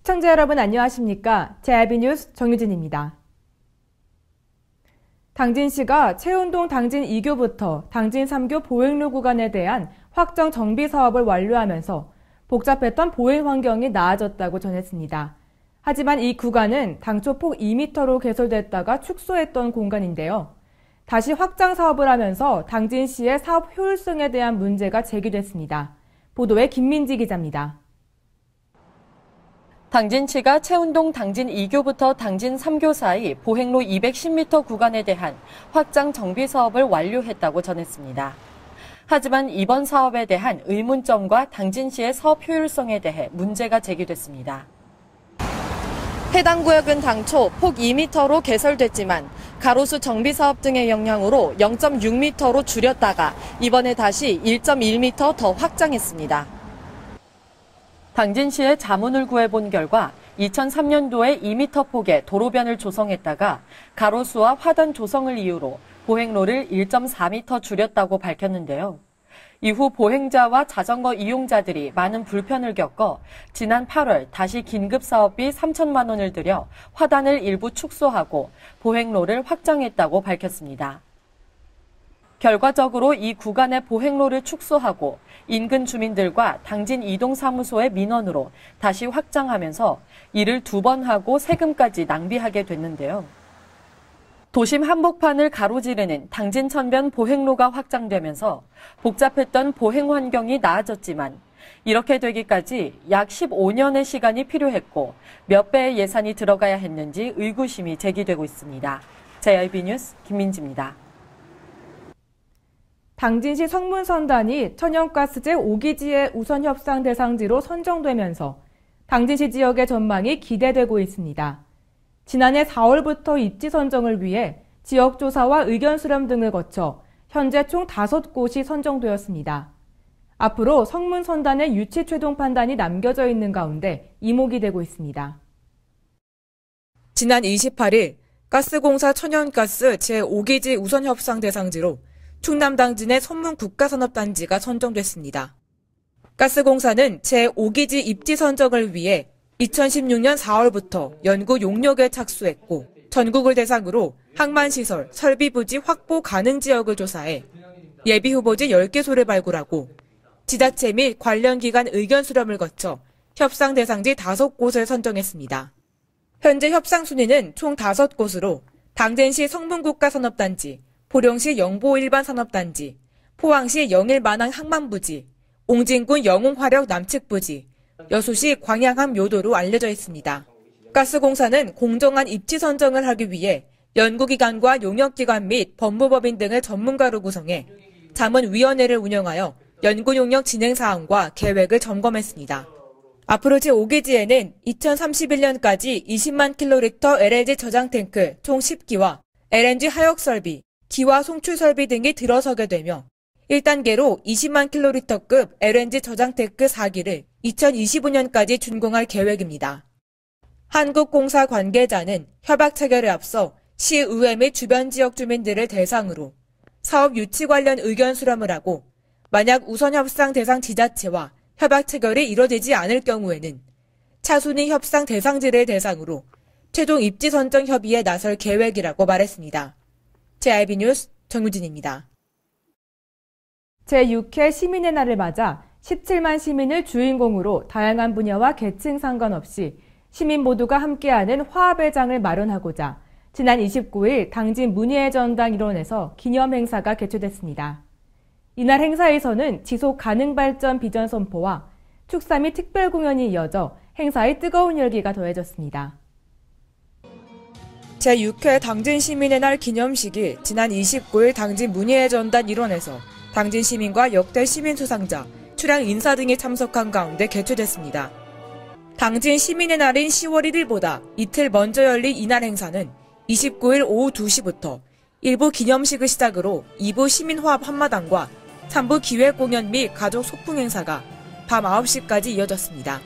시청자 여러분 안녕하십니까? JIB 뉴스 정유진입니다. 당진시가 채운동 당진 2교부터 당진 3교 보행로 구간에 대한 확정 정비 사업을 완료하면서 복잡했던 보행 환경이 나아졌다고 전했습니다. 하지만 이 구간은 당초 폭 2m로 개설됐다가 축소했던 공간인데요. 다시 확장 사업을 하면서 당진시의 사업 효율성에 대한 문제가 제기됐습니다. 보도에 김민지 기자입니다. 당진시가 채운동 당진 2교부터 당진 3교 사이 보행로 210m 구간에 대한 확장 정비 사업을 완료했다고 전했습니다. 하지만 이번 사업에 대한 의문점과 당진시의 사업 효율성에 대해 문제가 제기됐습니다. 해당 구역은 당초 폭 2m로 개설됐지만 가로수 정비 사업 등의 영향으로 0.6m로 줄였다가 이번에 다시 1.1m 더 확장했습니다. 당진시에 자문을 구해본 결과 2003년도에 2m 폭의 도로변을 조성했다가 가로수와 화단 조성을 이유로 보행로를 1.4m 줄였다고 밝혔는데요. 이후 보행자와 자전거 이용자들이 많은 불편을 겪어 지난 8월 다시 긴급사업비 3천만 원을 들여 화단을 일부 축소하고 보행로를 확장했다고 밝혔습니다. 결과적으로 이 구간의 보행로를 축소하고 인근 주민들과 당진 이동사무소의 민원으로 다시 확장하면서 이를 2번 하고 세금까지 낭비하게 됐는데요. 도심 한복판을 가로지르는 당진 천변 보행로가 확장되면서 복잡했던 보행 환경이 나아졌지만 이렇게 되기까지 약 15년의 시간이 필요했고 몇 배의 예산이 들어가야 했는지 의구심이 제기되고 있습니다. JIB 뉴스 김민지입니다. 당진시 성문선단이 천연가스제 5기지의 우선 협상 대상지로 선정되면서 당진시 지역의 전망이 기대되고 있습니다. 지난해 4월부터 입지 선정을 위해 지역조사와 의견 수렴 등을 거쳐 현재 총 5곳이 선정되었습니다. 앞으로 성문선단의 유치 최종 판단이 남겨져 있는 가운데 이목이 되고 있습니다. 지난 28일 가스공사 천연가스 제5기지 우선 협상 대상지로 충남 당진의 선문국가산업단지가 선정됐습니다. 가스공사는 제5기지 입지 선정을 위해 2016년 4월부터 연구 용역에 착수했고 전국을 대상으로 항만시설, 설비부지 확보 가능 지역을 조사해 예비 후보지 10개소를 발굴하고 지자체 및 관련 기관 의견 수렴을 거쳐 협상 대상지 5곳을 선정했습니다. 현재 협상 순위는 총 5곳으로 당진시 성문국가산업단지, 보령시 영보 일반산업단지, 포항시 영일만항 항만부지, 옹진군 영웅화력 남측부지, 여수시 광양함 요도로 알려져 있습니다. 가스공사는 공정한 입지 선정을 하기 위해 연구기관과 용역기관 및 법무법인 등을 전문가로 구성해 자문위원회를 운영하여 연구용역 진행사항과 계획을 점검했습니다. 앞으로 제5기지에는 2031년까지 20만 킬로리터 LNG 저장탱크 총 10기와 LNG 하역 설비, 기와 송출 설비 등이 들어서게 되며 1단계로 20만 킬로리터급 LNG 저장탱크 4기를 2025년까지 준공할 계획입니다. 한국공사 관계자는 협약 체결에 앞서 시의회 및 주변 지역 주민들을 대상으로 사업 유치 관련 의견 수렴을 하고 만약 우선 협상 대상 지자체와 협약 체결이 이뤄지지 않을 경우에는 차순위 협상 대상지를 대상으로 최종 입지 선정 협의에 나설 계획이라고 말했습니다. JIB 뉴스 정유진입니다. 제6회 시민의 날을 맞아 17만 시민을 주인공으로 다양한 분야와 계층 상관없이 시민 모두가 함께하는 화합의 장을 마련하고자 지난 29일 당진 문예의 전당 일원에서 기념 행사가 개최됐습니다. 이날 행사에서는 지속 가능 발전 비전 선포와 축사 및 특별 공연이 이어져 행사의 뜨거운 열기가 더해졌습니다. 제6회 당진 시민의 날 기념식이 지난 29일 당진 문예의 전당 일원에서 당진 시민과 역대 시민 수상자, 출향 인사 등이 참석한 가운데 개최됐습니다. 당진 시민의 날인 10월 1일보다 이틀 먼저 열린 이날 행사는 29일 오후 2시부터 1부 기념식을 시작으로 2부 시민화합 한마당과 3부 기획공연 및 가족 소풍 행사가 밤 9시까지 이어졌습니다.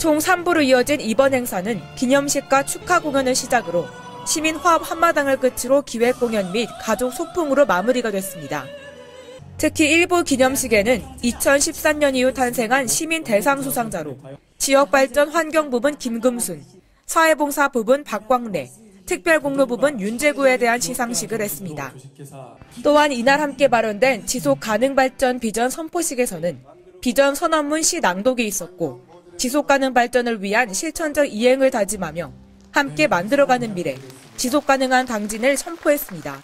총 3부로 이어진 이번 행사는 기념식과 축하 공연을 시작으로 시민화합 한마당을 끝으로 기획공연 및 가족 소풍으로 마무리가 됐습니다. 특히 1부 기념식에는 2013년 이후 탄생한 시민 대상 수상자로 지역발전 환경부분 김금순, 사회봉사부분 박광래, 특별공로부분 윤재구에 대한 시상식을 했습니다. 또한 이날 함께 발언된 지속가능발전 비전 선포식에서는 비전 선언문 시 낭독이 있었고 지속가능 발전을 위한 실천적 이행을 다짐하며 함께 만들어가는 미래, 지속가능한 당진을 선포했습니다.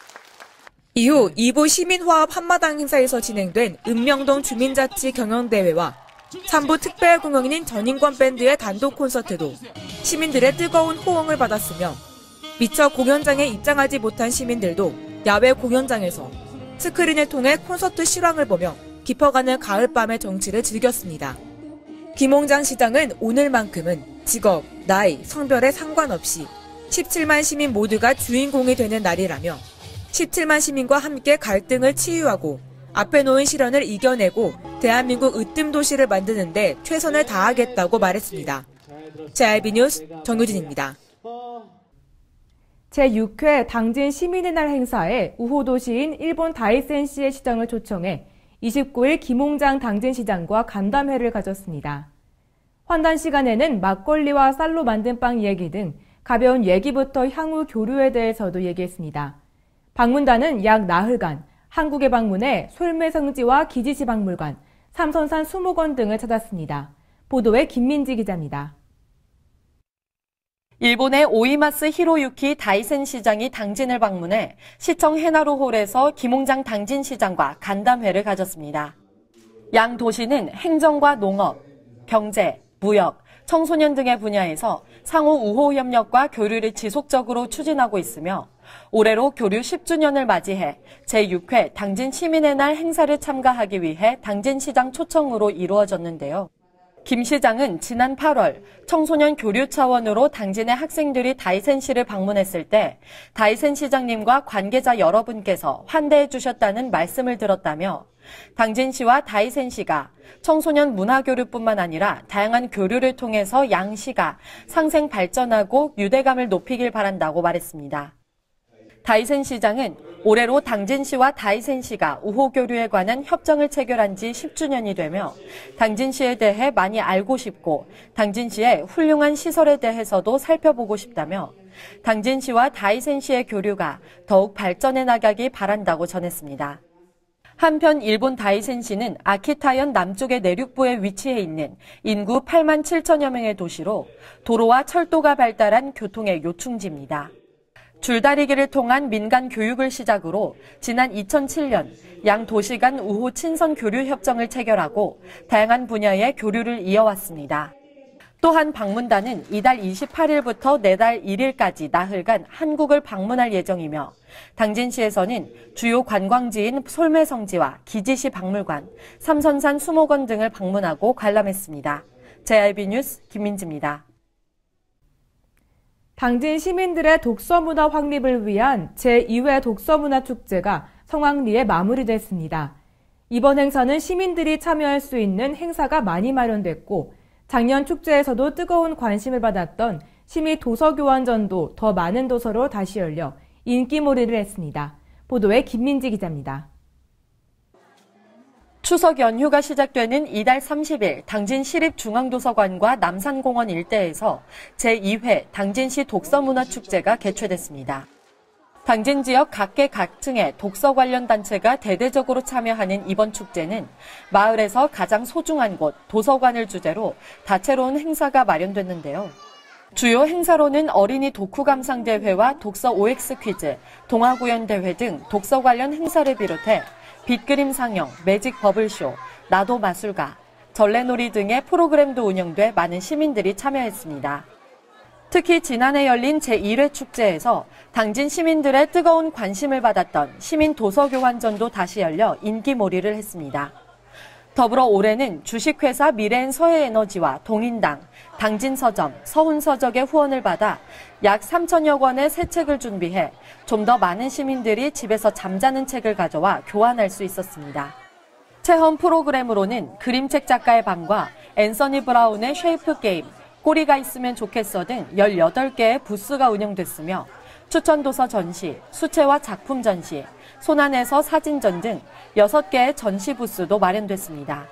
이후 2부 시민화합 한마당 행사에서 진행된 읍명동 주민자치 경연대회와 3부 특별공연인 전인권 밴드의 단독 콘서트도 시민들의 뜨거운 호응을 받았으며 미처 공연장에 입장하지 못한 시민들도 야외 공연장에서 스크린을 통해 콘서트 실황을 보며 깊어가는 가을밤의 정취를 즐겼습니다. 김홍장 시장은 오늘만큼은 직업, 나이, 성별에 상관없이 17만 시민 모두가 주인공이 되는 날이라며 17만 시민과 함께 갈등을 치유하고 앞에 놓인 시련을 이겨내고 대한민국 으뜸 도시를 만드는 데 최선을 다하겠다고 말했습니다. JIB 뉴스 정유진입니다. 제6회 당진 시민의 날 행사에 우호도시인 일본 다이센시의 시장을 초청해 29일 김홍장 당진시장과 간담회를 가졌습니다. 환단 시간에는 막걸리와 쌀로 만든 빵 얘기 등 가벼운 얘기부터 향후 교류에 대해서도 얘기했습니다. 방문단은 약 나흘간 한국에 방문해 솔매성지와 기지시 박물관, 삼선산 수목원 등을 찾았습니다. 보도에 김민지 기자입니다. 일본의 오이마스 히로유키 다이센 시장이 당진을 방문해 시청 해나루홀에서 김홍장 당진시장과 간담회를 가졌습니다. 양 도시는 행정과 농업, 경제, 무역, 청소년 등의 분야에서 상호 우호 협력과 교류를 지속적으로 추진하고 있으며 올해로 교류 10주년을 맞이해 제6회 당진 시민의 날 행사를 참가하기 위해 당진시장 초청으로 이루어졌는데요. 김 시장은 지난 8월 청소년 교류 차원으로 당진의 학생들이 다이센시를 방문했을 때 다이센 시장님과 관계자 여러분께서 환대해 주셨다는 말씀을 들었다며 당진시와 다이센시가 청소년 문화교류뿐만 아니라 다양한 교류를 통해서 양시가 상생 발전하고 유대감을 높이길 바란다고 말했습니다. 다이센 시장은 올해로 당진시와 다이센시가 우호교류에 관한 협정을 체결한 지 10주년이 되며 당진시에 대해 많이 알고 싶고 당진시의 훌륭한 시설에 대해서도 살펴보고 싶다며 당진시와 다이센시의 교류가 더욱 발전해 나가기 바란다고 전했습니다. 한편 일본 다이센시는 아키타현 남쪽의 내륙부에 위치해 있는 인구 8만 7천여 명의 도시로 도로와 철도가 발달한 교통의 요충지입니다. 줄다리기를 통한 민간 교육을 시작으로 지난 2007년 양 도시 간 우호 친선 교류 협정을 체결하고 다양한 분야의 교류를 이어왔습니다. 또한 방문단은 이달 28일부터 내달 1일까지 나흘간 한국을 방문할 예정이며 당진시에서는 주요 관광지인 솔매성지와 기지시 박물관, 삼선산 수목원 등을 방문하고 관람했습니다. JIB 뉴스 김민지입니다. 당진 시민들의 독서문화 확립을 위한 제2회 독서문화축제가 성황리에 마무리됐습니다. 이번 행사는 시민들이 참여할 수 있는 행사가 많이 마련됐고 작년 축제에서도 뜨거운 관심을 받았던 시민 도서교환전도 더 많은 도서로 다시 열려 인기몰이를 했습니다. 보도에 김민지 기자입니다. 추석 연휴가 시작되는 이달 30일 당진 시립중앙도서관과 남산공원 일대에서 제2회 당진시 독서문화축제가 개최됐습니다. 당진 지역 각계 각층의 독서 관련 단체가 대대적으로 참여하는 이번 축제는 마을에서 가장 소중한 곳 도서관을 주제로 다채로운 행사가 마련됐는데요. 주요 행사로는 어린이 독후 감상 대회와 독서 OX 퀴즈, 동화구연 대회 등 독서 관련 행사를 비롯해 빛그림 상영, 매직 버블쇼, 나도 마술가, 전래놀이 등의 프로그램도 운영돼 많은 시민들이 참여했습니다. 특히 지난해 열린 제1회 축제에서 당진 시민들의 뜨거운 관심을 받았던 시민 도서교환전도 다시 열려 인기몰이를 했습니다. 더불어 올해는 주식회사 미래엔 서해에너지와 동인당, 당진서점, 서훈서적의 후원을 받아 약 3천여 권의 새 책을 준비해 좀 더 많은 시민들이 집에서 잠자는 책을 가져와 교환할 수 있었습니다. 체험 프로그램으로는 그림책 작가의 방과 앤서니 브라운의 쉐이프 게임, 꼬리가 있으면 좋겠어 등 18개의 부스가 운영됐으며 추천 도서 전시, 수채화 작품 전시, 손안에서 사진전 등 6개의 전시 부스도 마련됐습니다.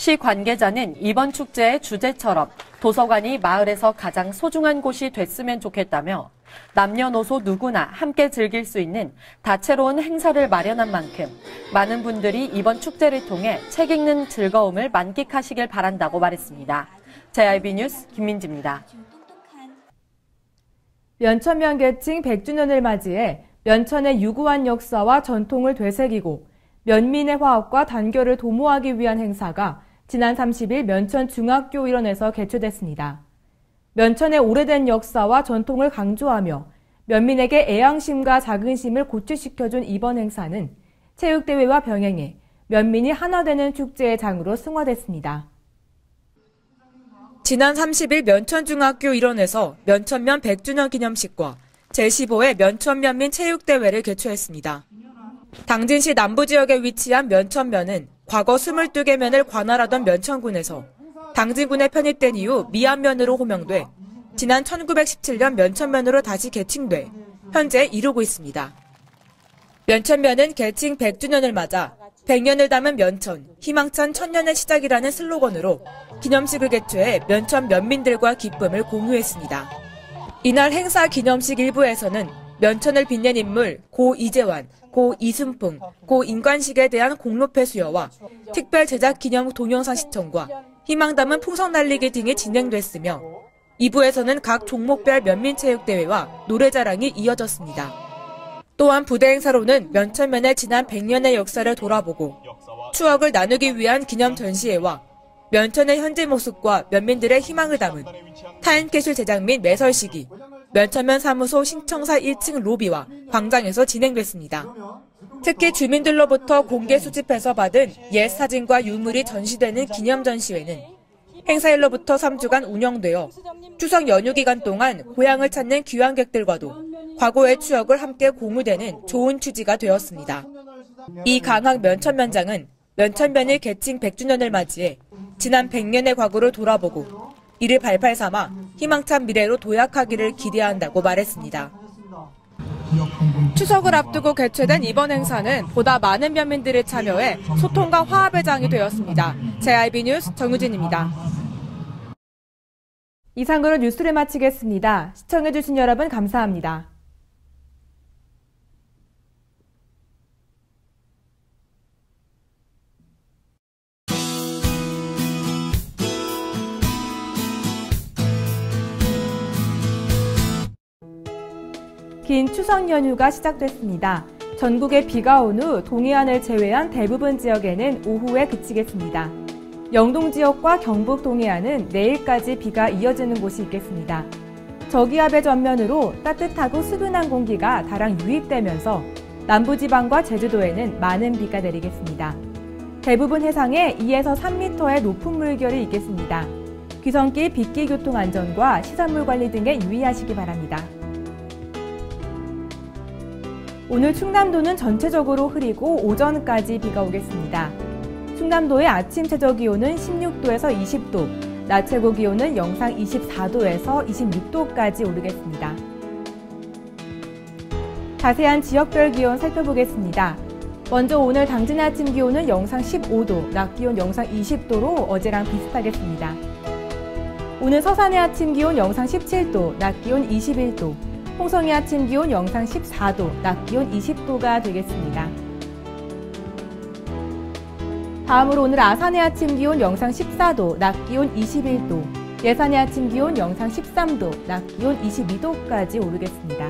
시 관계자는 이번 축제의 주제처럼 도서관이 마을에서 가장 소중한 곳이 됐으면 좋겠다며 남녀노소 누구나 함께 즐길 수 있는 다채로운 행사를 마련한 만큼 많은 분들이 이번 축제를 통해 책 읽는 즐거움을 만끽하시길 바란다고 말했습니다. JIB 뉴스 김민지입니다. 면천면 개칭 100주년을 맞이해 면천의 유구한 역사와 전통을 되새기고 면민의 화합과 단결을 도모하기 위한 행사가 지난 30일 면천 중학교 일원에서 개최됐습니다. 면천의 오래된 역사와 전통을 강조하며 면민에게 애양심과 자긍심을 고취시켜준 이번 행사는 체육대회와 병행해 면민이 하나 되는 축제의 장으로 승화됐습니다. 지난 30일 면천중학교 일원에서 면천면 100주년 기념식과 제15회 면천면민 체육대회를 개최했습니다. 당진시 남부지역에 위치한 면천면은 과거 22개 면을 관할하던 면천군에서 당진군에 편입된 이후 미안면으로 호명돼 지난 1917년 면천면으로 다시 개칭돼 현재 이루고 있습니다. 면천면은 개칭 100주년을 맞아 100년을 담은 면천, 희망찬 천년의 시작이라는 슬로건으로 기념식을 개최해 면천 면민들과 기쁨을 공유했습니다. 이날 행사 기념식 일부에서는 면천을 빛낸 인물 고 이재환, 고 이순풍, 고 인관식에 대한 공로패 수여와 특별 제작 기념 동영상 시청과 희망 담은 풍선 날리기 등이 진행됐으며 2부에서는 각 종목별 면민체육대회와 노래자랑이 이어졌습니다. 또한 부대 행사로는 면천면의 지난 100년의 역사를 돌아보고 추억을 나누기 위한 기념 전시회와 면천의 현재 모습과 면민들의 희망을 담은 타임캡슐 제작 및 매설식이 면천면 사무소 신청사 1층 로비와 광장에서 진행됐습니다. 특히 주민들로부터 공개 수집해서 받은 옛 사진과 유물이 전시되는 기념 전시회는 행사일로부터 3주간 운영되어 추석 연휴 기간 동안 고향을 찾는 귀환객들과도 과거의 추억을 함께 공유되는 좋은 취지가 되었습니다. 이강학 면천면장은 면천면이 개칭 100주년을 맞이해 지난 100년의 과거를 돌아보고 이를 발판 삼아 희망찬 미래로 도약하기를 기대한다고 말했습니다. 추석을 앞두고 개최된 이번 행사는 보다 많은 면민들이 참여해 소통과 화합의 장이 되었습니다. JIB 뉴스 정유진입니다. 이상으로 뉴스를 마치겠습니다. 시청해주신 여러분 감사합니다. 긴 추석 연휴가 시작됐습니다. 전국에 비가 온 후 동해안을 제외한 대부분 지역에는 오후에 그치겠습니다. 영동 지역과 경북 동해안은 내일까지 비가 이어지는 곳이 있겠습니다. 저기압의 전면으로 따뜻하고 수분한 공기가 다량 유입되면서 남부지방과 제주도에는 많은 비가 내리겠습니다. 대부분 해상에 2에서 3m의 높은 물결이 있겠습니다. 귀성길 빗길 교통 안전과 시설물 관리 등에 유의하시기 바랍니다. 오늘 충남도는 전체적으로 흐리고 오전까지 비가 오겠습니다. 충남도의 아침 최저 기온은 16도에서 20도, 낮 최고 기온은 영상 24도에서 26도까지 오르겠습니다. 자세한 지역별 기온 살펴보겠습니다. 먼저 오늘 당진 아침 기온은 영상 15도, 낮 기온 영상 20도로 어제랑 비슷하겠습니다. 오늘 서산의 아침 기온 영상 17도, 낮 기온 21도, 홍성의 아침 기온 영상 14도, 낮 기온 20도가 되겠습니다. 다음으로 오늘 아산의 아침 기온 영상 14도, 낮 기온 21도, 예산의 아침 기온 영상 13도, 낮 기온 22도까지 오르겠습니다.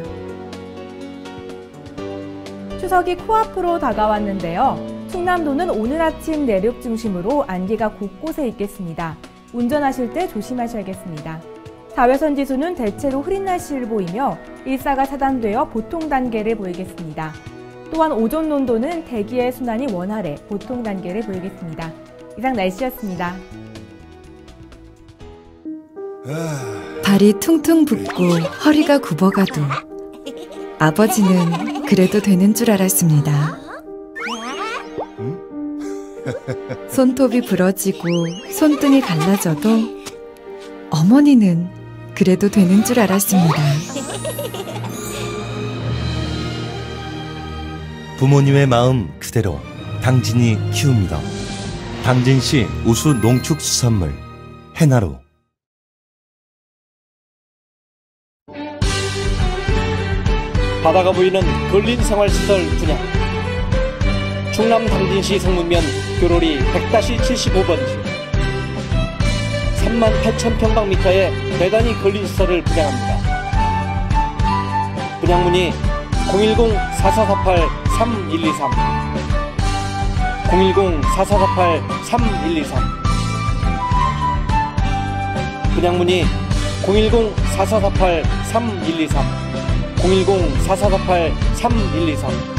추석이 코앞으로 다가왔는데요. 충남도는 오늘 아침 내륙 중심으로 안개가 곳곳에 있겠습니다. 운전하실 때 조심하셔야겠습니다. 자외선 지수는 대체로 흐린 날씨를 보이며 일사가 차단되어 보통 단계를 보이겠습니다. 또한 오존 농도는 대기의 순환이 원활해 보통 단계를 보이겠습니다. 이상 날씨였습니다. 발이 퉁퉁 붓고 허리가 굽어가도 아버지는 그래도 되는 줄 알았습니다. 손톱이 부러지고 손등이 갈라져도 어머니는 그래도 되는 줄 알았습니다. 부모님의 마음 그대로 당진이 키웁니다. 당진시 우수 농축수산물 해나루. 바다가 보이는 근린 생활시설 분양. 충남 당진시 성문면 교로리 100-75번지 38,000평방미터의 대단위 근린시설을 분양합니다. 분양문의 010-4448-3123 010-4448-3123 분양문의 010-4448-3123 010-4448-3123